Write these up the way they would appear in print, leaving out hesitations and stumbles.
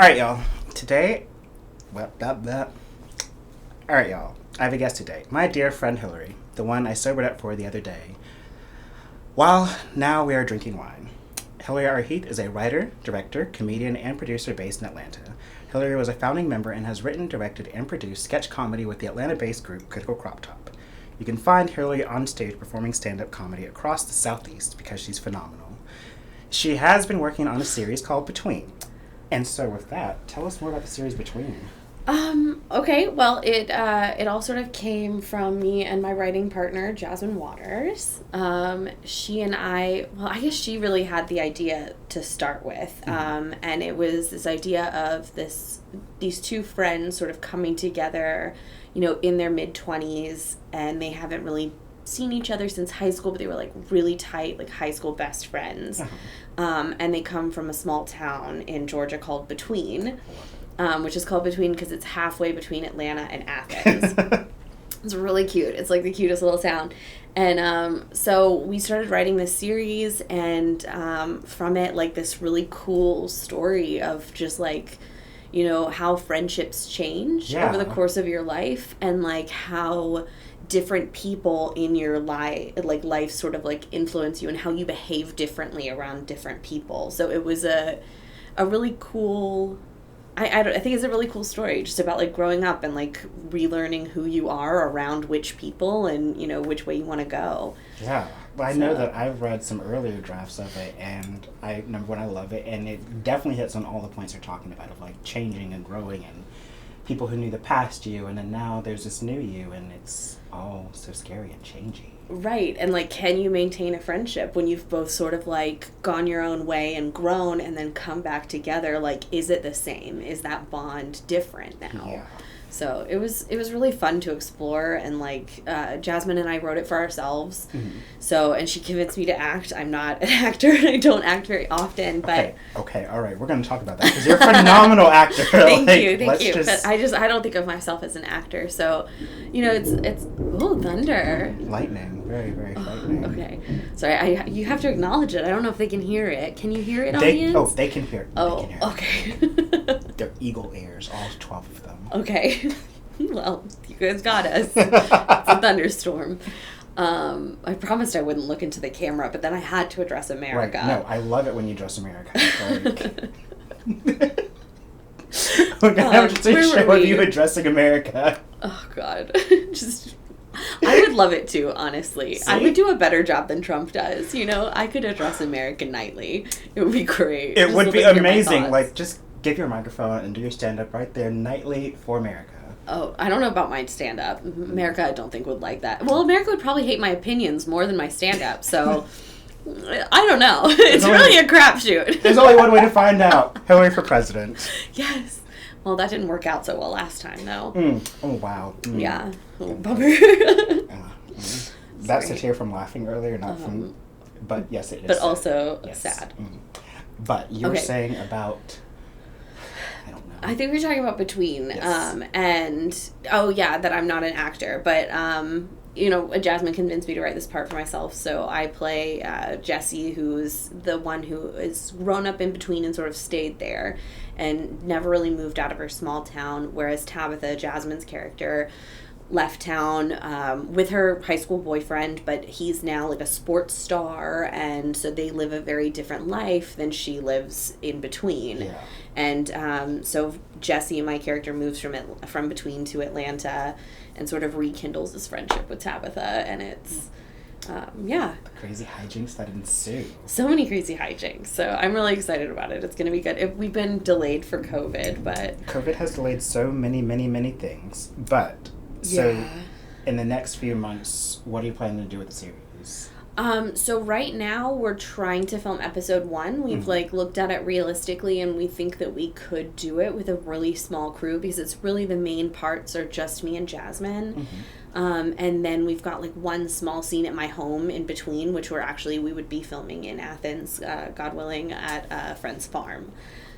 Alright, y'all. Today, Alright, y'all. I have a guest today. My dear friend Hillary, the one I sobered up for the other day. While now we are drinking wine. Hillary R. Heath is a writer, director, comedian, and producer based in Atlanta. Hillary was a founding member and has written, directed, and produced sketch comedy with the Atlanta-based group Critical Crop Top. You can find Hillary on stage performing stand-up comedy across the Southeast because she's phenomenal. She has been working on a series called Between. And so with that, tell us more about the series Between. Okay, well, it all sort of came from me and my writing partner, Jasmine Waters. She and I guess she really had the idea to start with. And it was this idea of these two friends sort of coming together, in their mid-20s, and they haven't really seen each other since high school, but they were, really tight, high school best friends. And they come from a small town in Georgia called Between. Which is called Between because it's halfway between Atlanta and Athens. It's really cute. It's the cutest little town. And so we started writing this series, and from it, this really cool story of just how friendships change over the course of your life, and how different people in your life sort of influence you and how you behave differently around different people. So it was a really cool... I think it's a really cool story just about growing up and relearning who you are around which people and which way you want to go. Yeah, well, I know that I've read some earlier drafts of it, and number one, I love it, and it definitely hits on all the points you're talking about of changing and growing and people who knew the past you, and then now there's this new you, and it's all so scary and changing. Right, and can you maintain a friendship when you've both sort of gone your own way and grown and then come back together? Is it the same? Is that bond different now? Yeah. So it was really fun to explore, and Jasmine and I wrote it for ourselves. Mm-hmm. So, and she convinced me to act. I'm not an actor, and I don't act very often, but... Okay, all right, we're going to talk about that, because you're a phenomenal actor. Thank you. But I don't think of myself as an actor, so, it's thunder. Lightning, very, very frightening. Okay, sorry, you have to acknowledge it. I don't know if they can hear it. Can you hear it, audience? They can hear it. Oh, okay. They're eagle ears, all 12 of them. Okay. Well, you guys got us. It's a thunderstorm. I promised I wouldn't look into the camera, but then I had to address America. Right. No, I love it when you address America. We're going to have to take a show of you addressing America. Oh, God. I would love it too, honestly. See? I would do a better job than Trump does. I could address America nightly. It would be great. It would be amazing. Just give your microphone and do your stand-up right there nightly for America. Oh, I don't know about my stand-up. America, I don't think, would like that. Well, America would probably hate my opinions more than my stand-up, so I don't know. It's really a crapshoot. There's only one way to find out. Hillary for president. Yes. Well, that didn't work out so well last time, though. Oh, wow. Yeah. Oh, bummer. That's a tear from laughing earlier, not from... But yes, it is. But also sad. But you were saying about... I think we were talking about Between, yes. That I'm not an actor, but, Jasmine convinced me to write this part for myself, so I play Jessie, who's the one who is grown up in Between and sort of stayed there, and never really moved out of her small town, whereas Tabitha, Jasmine's character, left town with her high school boyfriend, but he's now a sports star, and so they live a very different life than she lives in Between. Yeah. And so Jessie, my character, moves from Between to Atlanta and sort of rekindles his friendship with Tabitha, and it's the crazy hijinks that ensue. So many crazy hijinks. So I'm really excited about it. It's going to be good. We've been delayed for COVID, but... COVID has delayed so many, many, many things, but... So, in the next few months, what are you planning to do with the series? So right now we're trying to film episode 1. We've looked at it realistically, and we think that we could do it with a really small crew because it's really the main parts are just me and Jasmine. And then we've got one small scene at my home in Between, which we would be filming in Athens, God willing, at a friend's farm.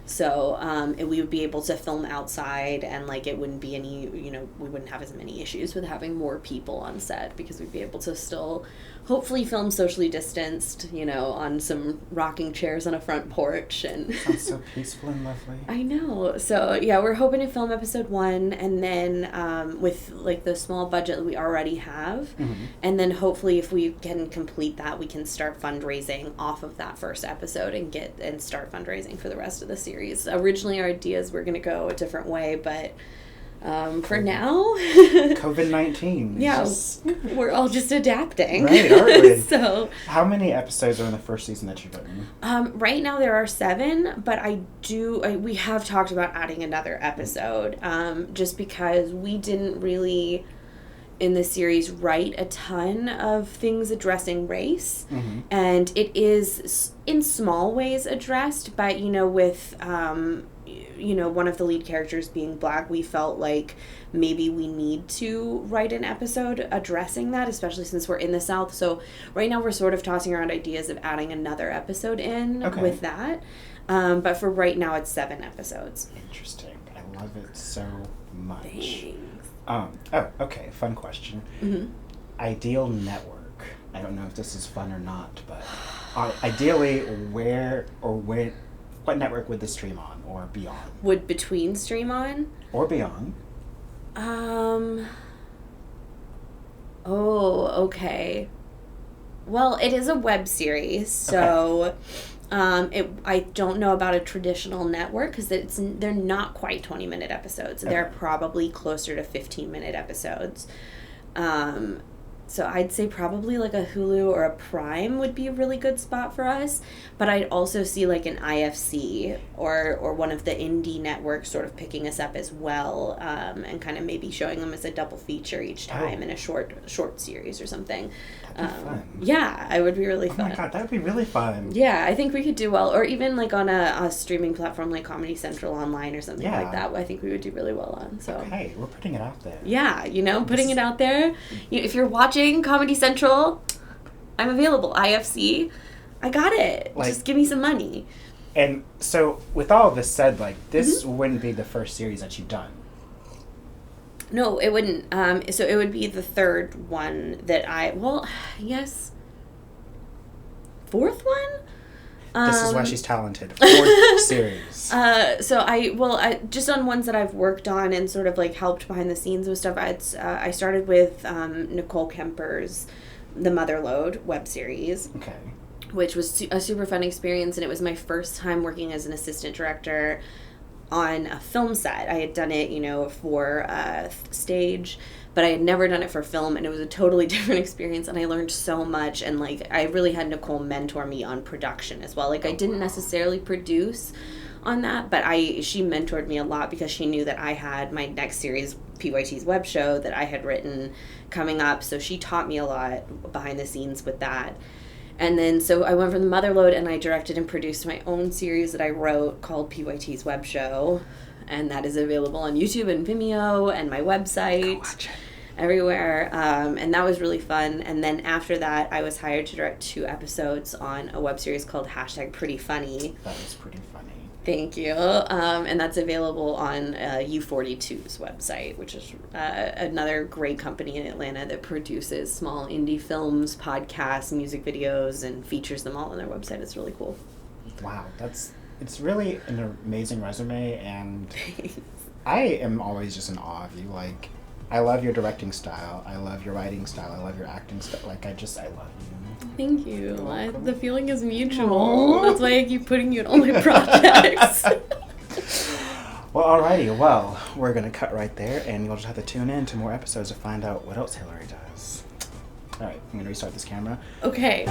So we would be able to film outside, and it wouldn't be any, we wouldn't have as many issues with having more people on set because we'd be able to still hopefully film socially distanced, you know, on some rocking chairs on a front porch. And sounds so peaceful and lovely. I know. So yeah, we're hoping to film episode 1, and then with like the small budget that we already have, and then hopefully if we can complete that, we can start fundraising off of that first episode and start fundraising for the rest of the series. Originally our ideas were going to go a different way, but for now, COVID-19. Yeah, we're all just adapting. Right, aren't we? So, how many episodes are in the first season that you've written? Right now there are 7, but we have talked about adding another episode, just because we didn't really, in the series, write a ton of things addressing race, and it is in small ways addressed, but, you know, with, you know, one of the lead characters being Black, we felt like maybe we need to write an episode addressing that, especially since we're in the South. So right now we're sort of tossing around ideas of adding another episode in with that. But for right now, it's 7 episodes. Interesting. I love it so much. Thanks. Okay. Fun question. Ideal network. I don't know if this is fun or not, but ideally, what network would this stream on or be on? Would Between stream on? Or be on? Okay. Well, it is a web series, so I don't know about a traditional network because they're not quite 20-minute episodes. Okay. They're probably closer to 15-minute episodes. So I'd say probably like a Hulu or a Prime would be a really good spot for us. But I'd also see like an IFC or one of the indie networks sort of picking us up as well, and kind of maybe showing them as a double feature each time in a short series or something. That'd be fun. Yeah, it would be really fun. Oh my God, that would be really fun. Yeah, I think we could do well. Or even like on a streaming platform like Comedy Central Online or something like that. I think we would do really well on. So okay, we're putting it out there. Yeah, you know, putting it out there. If you're watching Comedy Central, I'm available. IFC, I got it. Like, just give me some money. And so, with all of this said, like, this wouldn't be the first series that you've done. No, it wouldn't. So it would be the third one that yes. Fourth one? This is why she's talented. 4th series. So I just on ones that I've worked on and sort of like helped behind the scenes with stuff. I started with Nicole Kemper's The Motherlode web series. Okay. Which was a super fun experience, and it was my first time working as an assistant director on a film set. I had done it, you know, for stage, but I had never done it for film, and it was a totally different experience, and I learned so much, and like I really had Nicole mentor me on production as well. Like I didn't necessarily produce on that, but she mentored me a lot because she knew that I had my next series, PYT's web show, that I had written coming up, so she taught me a lot behind the scenes with that. And then, so I went from the Motherlode and I directed and produced my own series that I wrote called PYT's Web Show. And that is available on YouTube and Vimeo and my website. Go watch it. Everywhere. And that was really fun. And then after that, I was hired to direct 2 episodes on a web series called #prettyfunny. That was pretty funny. Thank you. And that's available on U42's website, which is another great company in Atlanta that produces small indie films, podcasts, music videos, and features them all on their website. It's really cool. Wow, it's really an amazing resume, and I am always just in awe of you. Like, I love your directing style. I love your writing style. I love your acting style. Like, I love you. Thank you. The feeling is mutual. Aww. That's why I keep putting you in all my projects. Well, alrighty. Well, we're going to cut right there, and you'll just have to tune in to more episodes to find out what else Hillary does. Alright, I'm going to restart this camera. Okay.